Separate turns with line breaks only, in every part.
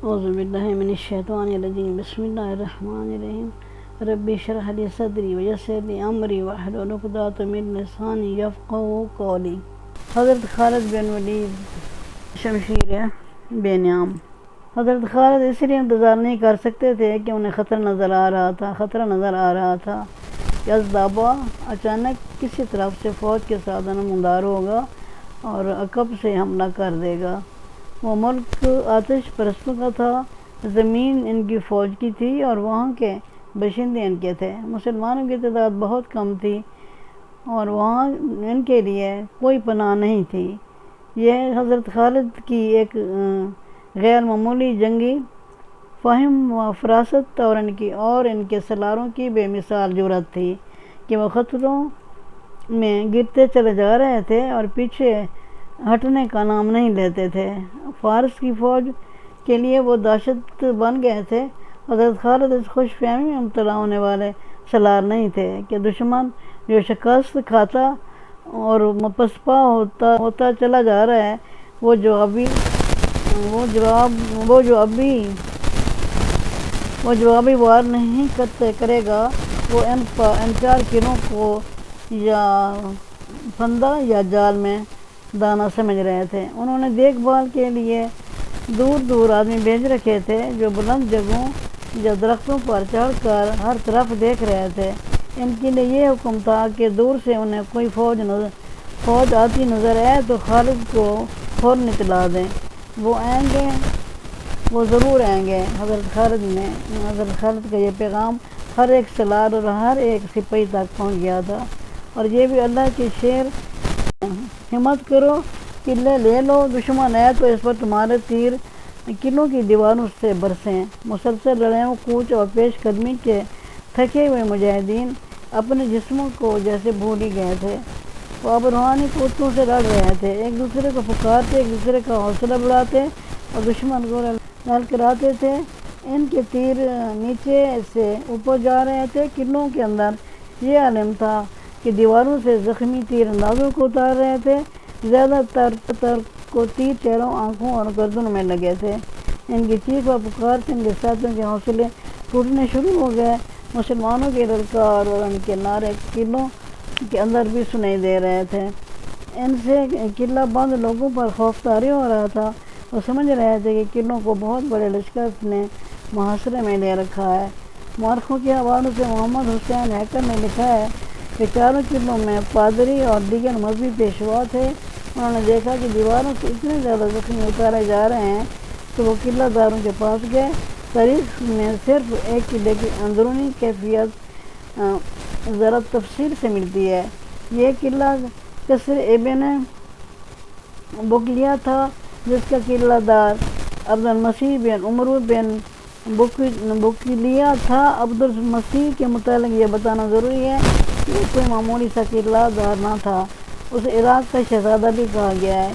اعوذ باللہ من الشیطان الرجیم بسم اللہ الرحمن الرحیم رب اشرح لی صدری ویسر لی امری واحلل عقدۃ من لسانی یفقہوا قولی۔ حضرت خالد بن ولید شمشیر بے نام۔ حضرت خالد اس لیے انتظار نہیں کر سکتے تھے کہ انہیں خطرہ نظر آ رہا تھا کہ ازدابا اچانک کسی طرف سے فوج کے ساتھ نمودار ہوگا اور عقب سے حملہ کر دے گا۔ وہ ملک آتش پرستوں کا تھا، زمین ان کی فوج کی تھی اور وہاں کے باشندے ان کے تھے۔ مسلمانوں کی تعداد بہت کم تھی اور وہاں ان کے لیے کوئی پناہ نہیں تھی۔ یہ حضرت خالد کی ایک غیر معمولی جنگی فہم و فراست اور ان کے سالاروں کی بے مثال جرأت تھی کہ وہ خطروں میں گرتے چلے جا رہے تھے اور پیچھے ہٹنے کا نام نہیں لیتے تھے۔ فارس کی فوج کے لیے وہ دہشت بن گئے تھے۔ حضرت خالد اس خوش فہمی میں مبتلا ہونے والے سالار نہیں تھے کہ دشمن جو شکست کھاتا اور پسپا ہوتا چلا جا رہا ہے وہ جوابی وار نہیں کرے گا، وہ ان چار قلعوں کو یا پھندا یا جال میں دانا سمجھ رہے تھے۔ انہوں نے دیکھ بھال کے لیے دور دور آدمی بھیج رکھے تھے جو بلند جگہوں یا درختوں پر چڑھ کر ہر طرف دیکھ رہے تھے۔ ان کے لیے یہ حکم تھا کہ دور سے انہیں کوئی فوج آتی نظر آئے تو خالد کو فوراً اطلاع دیں، وہ ضرور آئیں گے۔ حضرت خالد کا یہ پیغام ہر ایک سالار اور ہر ایک سپاہی تک پہنچ گیا تھا، اور یہ بھی اللہ کی شعر: ہمت کرو، قلعے لے لو، دشمن ہے تو اس پر تمہارے تیر قلعوں کی دیواروں سے برسیں۔ مسلسل لڑائیوں، کوچ اور پیش قدمی کے تھکے ہوئے مجاہدین اپنے جسموں کو جیسے بھول ہی گئے تھے۔ وہ اب روحانی قوتوں سے لڑ رہے تھے، ایک دوسرے کو پکارتے، ایک دوسرے کا حوصلہ بڑھاتے اور دشمن کو للکاراتے تھے۔ ان کے تیر نیچے سے اوپر جا رہے تھے۔ قلعوں کے اندر یہ عالم تھا کہ دیواروں سے زخمی تیر اندازوں کو اتار رہے تھے۔ زیادہ تر کو تیر چہروں، آنکھوں اور گردنوں میں لگے تھے۔ ان کی چیخ و پکار سے ان کے ساتھیوں کے حوصلے ٹوٹنے شروع ہو گئے۔ مسلمانوں کے للکار اور ان کے نعرے قلعوں کے اندر بھی سنائی دے رہے تھے۔ ان سے قلعہ بند لوگوں پر خوف طاری ہو رہا تھا۔ وہ سمجھ رہے تھے کہ قلعوں کو بہت بڑے لشکر نے محاصرے میں لے رکھا ہے۔ مورخوں کے حوالوں سے محمد حسین ہیکر نے لکھا ہے کہ چاروں قلعوں میں پادری اور دیگر مذہبی پیشوا تھے۔ انہوں نے دیکھا کہ دیواروں سے اتنے زیادہ زخمی اتارے جا رہے ہیں تو وہ قلعہ داروں کے پاس گئے۔ تاریخ میں صرف ایک قلعے کی اندرونی کیفیت ذرا تفصیل سے ملتی ہے۔ یہ قلعہ قصر ابن بکلیہ تھا، جس کا قلعہ دار عبد المسیح بن عمرو بن بکلیہ تھا۔ عبد المسیح کے متعلق یہ بتانا ضروری ہے کہ وہ کوئی معمولی سا قلعہ دار نہ تھا، اسے عراق کا شہزادہ بھی کہا گیا ہے۔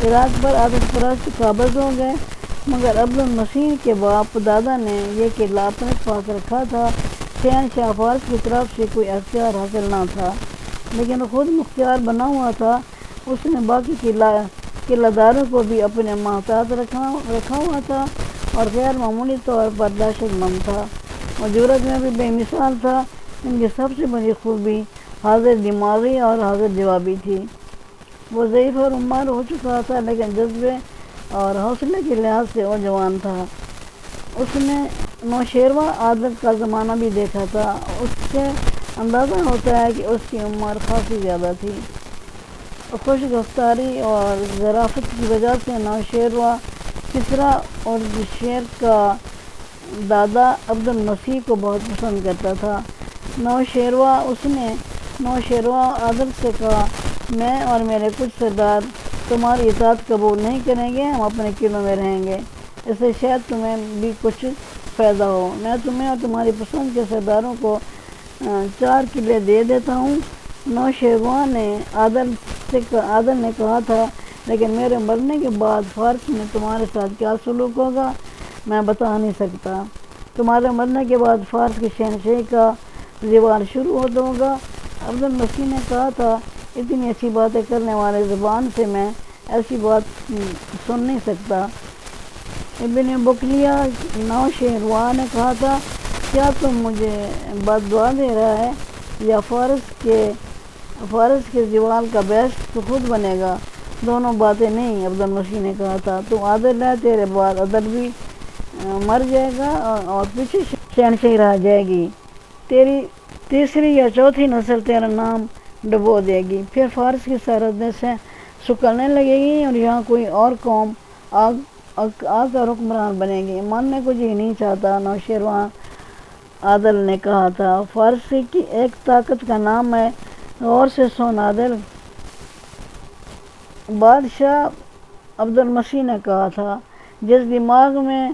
عراق پر آتش پرست قابض ہو گئے، مگر عبد المسیح کے باپ دادا نے یہ قلعہ اپنے پاس رکھا تھا۔ شہنشاہ فارس کی طرف سے کوئی اختیار حاصل نہ تھا، لیکن وہ خود مختار بنا ہوا تھا۔ اس نے باقی قلعہ داروں کو بھی اپنے محتاط رکھا ہوا تھا اور غیر معمولی طور پر دہشت مند تھا۔ وہ جرأت میں بھی بے مثال تھا۔ ان کی سب سے بڑی خوبی حاضر دماغی اور حاضر جوابی تھی۔ وہ ضعیف اور عمر ہو چکا تھا، لیکن جذبے اور حوصلے کے لحاظ سے وہ جوان تھا۔ اس نے نوشیروہ عادت کا زمانہ بھی دیکھا تھا۔ اس سے اندازہ ہوتا ہے کہ اس کی عمر خاصی زیادہ تھی۔ خوش گفتاری اور ظرافت کی وجہ سے نوشیروہ کسریٰ اور شیر کا دادا عبد المسیح کو بہت پسند کرتا تھا۔ اس نے نوشیروہ عادت سے کہا، میں اور میرے کچھ سردار تمہاری اطاعت قبول نہیں کریں گے، ہم اپنے قلعوں میں رہیں گے، اس سے شاید تمہیں بھی کچھ فائدہ ہو۔ میں تمہیں اور تمہاری پسند کے سرداروں کو 4 قلعے دے دیتا ہوں۔ نوشیروہ نے عادل نے کہا تھا، لیکن میرے مرنے کے بعد فارس میں تمہارے ساتھ کیا سلوک ہوگا میں بتا نہیں سکتا۔ تمہارے مرنے کے بعد فارس کی شہنشاہی کا زوال شروع ہوگا۔ عبد المسیح نے کہا تھا، اتنی اچھی باتیں کرنے والے زبان سے میں ایسی بات سن نہیں سکتا۔ ابن بکلیہ نوشیروان نے کہا تھا کیا تم مجھے بد دعا دے رہا ہے یا فارس کے زوال کا بیشت تو خود بنے گا؟ دونوں باتیں نہیں، عبد المسیح نے کہا تھا، تو عادل ہے، تیرے بعد عدل بھی مر جائے گا اور پیچھے شہنشاہی رہ جائے گی، تیری تیسری یا چوتھی نسل تیرا نام ڈبو دے گی، پھر فارس کی سرحدیں سے سکڑنے لگے گی اور یہاں کوئی اور قوم آ کر حکمران بنے گی۔ ماننے کو جی نہیں چاہتا، نوشیروان عادل نے کہا تھا۔ فارسی کی ایک طاقت کا نام ہے، غور سے سن عادل، بادشاہ عبد المسیح نے کہا تھا، جس دماغ میں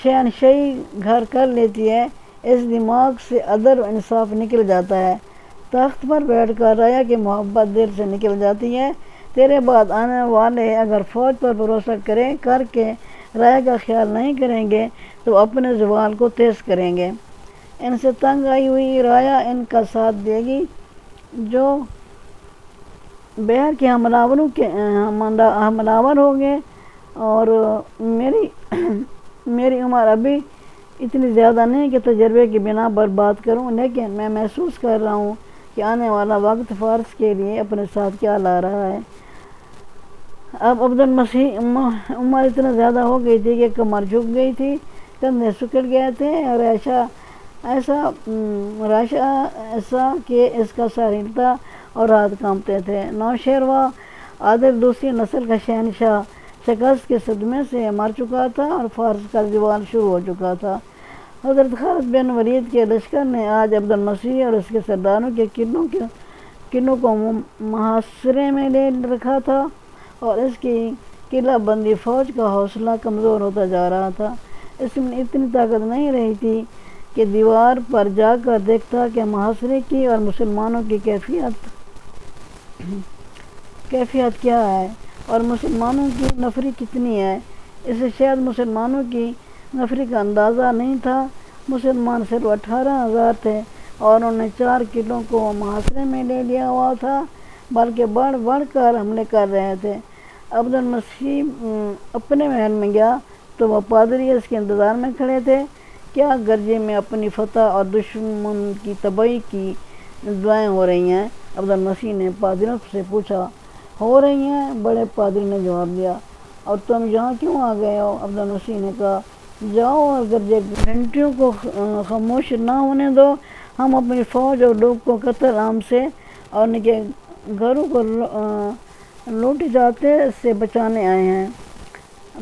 شہنشاہی گھر کر لیتی ہے اس دماغ سے عدل و انصاف نکل جاتا ہے، تخت پر بیٹھ کر رایا کی محبت دل سے نکل جاتی ہے۔ تیرے بعد آنے والے اگر فوج پر بھروسہ کر کے رایا کا خیال نہیں کریں گے تو اپنے زوال کو تیز کریں گے، ان سے تنگ آئی ہوئی رایا ان کا ساتھ دے گی جو بحر کے حملاور ہوں گے، اور میری عمر ابھی اتنی زیادہ نہیں کہ تجربے کی بنا پر بات کروں، لیکن میں محسوس کر رہا ہوں کہ آنے والا وقت فارس کے لیے اپنے ساتھ کیا لا رہا ہے۔ اب عبد المسیح عمر اتنا زیادہ ہو گئی تھی کہ کمر جھک گئی تھی، کندھے سکڑ گئے تھے، اور ایسا کہ اس کا سر ہلتا اور ہاتھ کانپتے تھے۔ نوشیروان عادل دوسری نسل کا شہنشاہ شکست کے صدمے سے مر چکا تھا اور فارس کا زوال شروع ہو چکا تھا۔ حضرت خالد بن ولید کے لشکر نے آج عبد المسیح اور اس کے سرداروں کے قلعوں کو محاصرے میں لے رکھا تھا، اور اس کی قلعہ بندی فوج کا حوصلہ کمزور ہوتا جا رہا تھا۔ اس میں اتنی طاقت نہیں رہی تھی کہ دیوار پر جا کر دیکھتا کہ محاصرے کی اور مسلمانوں کی کیفیت کیا ہے اور مسلمانوں کی نفری کتنی ہے۔ اسے شاید مسلمانوں کی نفری کا اندازہ نہیں تھا۔ مسلمان صرف 18,000 تھے اور انہوں نے 4 قلعوں کو محاصرے میں لے لیا ہوا تھا، بلکہ بڑھ بڑھ کر حملے کر رہے تھے۔ عبد المسیح اپنے محل میں گیا تو وہ پادری اس کے انتظار میں کھڑے تھے۔ کیا گرجے میں اپنی فتح اور دشمن کی تباہی کی دعائیں ہو رہی ہیں؟ عبد المسیح نے پادریوں سے پوچھا۔ ہو رہی ہیں، بڑے پادری نے جواب دیا۔ اور تم یہاں کیوں آ گئے ہو؟ عبد المسیح نے کہا، جاؤ اور گرجے گھنٹیوں کو خاموش نہ ہونے دو، ہم اپنی فوج اور لوگ کو قتل عام سے اور ان کے گھروں کو لوٹے جاتے سے بچانے آئے ہیں۔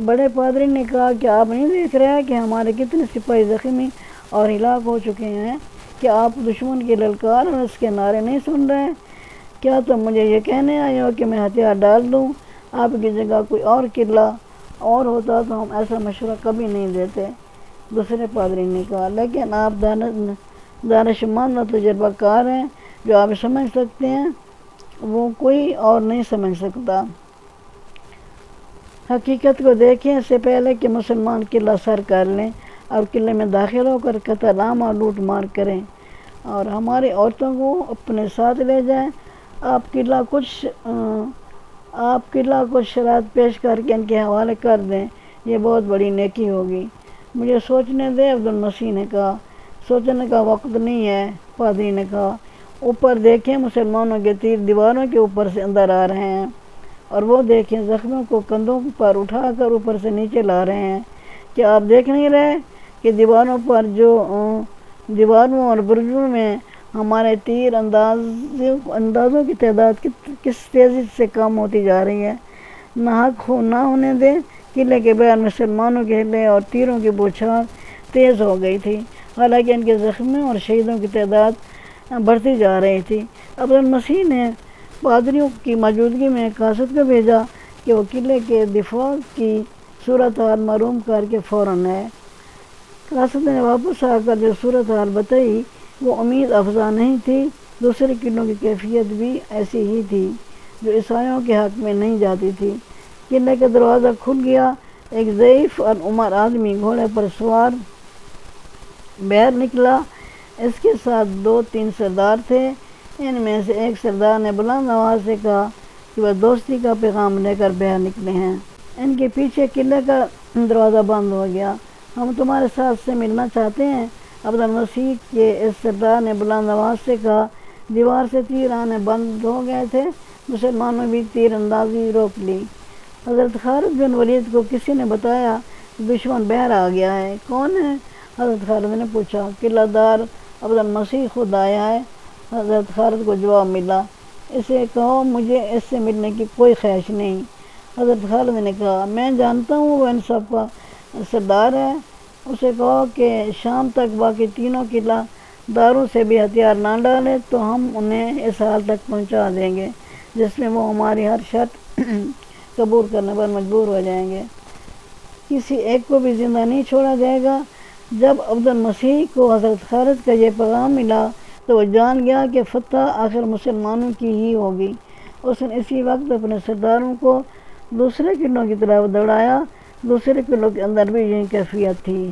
بڑے پادری نے کہا، کیا آپ نہیں دیکھ رہے کہ ہمارے کتنے سپاہی زخمی اور ہلاک ہو چکے ہیں؟ کیا آپ دشمن کی للکار اور اس کے نعرے نہیں سن رہے؟ کیا تم مجھے یہ کہنے آئے ہو کہ میں ہتھیار ڈال دوں؟ آپ کی جگہ کوئی اور قلعہ اور ہوتا تو ہم ایسا مشورہ کبھی نہیں دیتے۔ دوسرے پادری نے کہا، لیکن آپ دانشمند اور تجربہ کار ہیں، جو آپ سمجھ سکتے ہیں وہ کوئی اور نہیں سمجھ سکتا۔ حقیقت کو دیکھیں، اس سے پہلے کہ مسلمان قلعہ سر کر لیں اور قلعے میں داخل ہو کر قتل عام اور لوٹ مار کریں اور ہماری عورتوں کو اپنے ساتھ لے جائیں، آپ قلعہ کچھ شرائط پیش کر کے ان کے حوالے کر دیں، یہ بہت بڑی نیکی ہوگی۔ مجھے سوچنے دے، عبد المسیح نے کہا۔ سوچنے کا وقت نہیں ہے، پادری نے کہا۔ اوپر دیکھیں، مسلمانوں کے تیر دیواروں کے اوپر سے اندر آ رہے ہیں، اور وہ دیکھیں زخموں کو کندھوں پر اٹھا کر اوپر سے نیچے لا رہے ہیں۔ کیا آپ دیکھ نہیں رہے کہ دیواروں اور برجوں میں ہمارے تیر اندازوں کی تعداد کس تیزی سے کم ہوتی جا رہی ہے؟ ناحق نہ ہونے دیں۔ قلعے کے باہر مسلمانوں کے حملے اور تیروں کی بوچھار تیز ہو گئی تھی، حالانکہ ان کے زخمیوں اور شہیدوں کی تعداد بڑھتی جا رہی تھی۔ عبد المسیح نے پادریوں کی موجودگی میں قاصد کو بھیجا کہ وہ قلعے کے دفاع کی صورتحال معلوم کر کے فوراً آئے۔ قاصد نے واپس آ کر جو صورتحال بتائی وہ امید افزا نہیں تھی۔ دوسرے قلعوں کی کیفیت بھی ایسی ہی تھی جو عیسائیوں کے حق میں نہیں جاتی تھی۔ قلعے کا دروازہ کھل گیا، ایک ضعیف اور عمر آدمی گھوڑے پر سوار باہر نکلا۔ اس کے ساتھ 2-3 سردار تھے۔ ان میں سے ایک سردار نے بلند آواز سے کہا کہ وہ دوستی کا پیغام لے کر باہر نکلے ہیں۔ ان کے پیچھے قلعے کا دروازہ بند ہو گیا۔ ہم تمہارے ساتھ سے ملنا چاہتے ہیں۔ عبدالمسیح کے اس سردار نے بلند آواز سے کہا۔ دیوار سے تیر آنے بند ہو گئے تھے۔ مسلمانوں بھی تیر اندازی روک لی۔ حضرت خالد بن ولید کو کسی نے بتایا کہ دشمن بحر آ گیا ہے۔ کون ہے؟ حضرت خالد نے پوچھا۔ قلعہ دار عبدالمسیح خود آیا ہے۔ حضرت خالد کو جواب ملا، اسے کہو مجھے اس سے ملنے کی کوئی خواہش نہیں۔ حضرت خالد نے کہا، میں جانتا ہوں وہ ان سب کا سردار ہے۔ اسے کہو کہ شام تک باقی تینوں قلعہ داروں سے بھی ہتھیار نہ ڈالے تو ہم انہیں اس حال تک پہنچا دیں گے جس میں وہ ہماری ہر شرط قبول کرنے پر مجبور ہو جائیں گے۔ کسی ایک کو بھی زندہ نہیں چھوڑا جائے گا۔ جب عبدالمسیح کو حضرت خالد کا یہ پیغام ملا تو وہ جان گیا کہ فتح آخر مسلمانوں کی ہی ہوگی۔ اس نے اسی وقت اپنے سرداروں کو دوسرے قلعوں کی طرف دوڑایا۔ دوسرے قلعوں کے اندر بھی یہی کیفیت تھی۔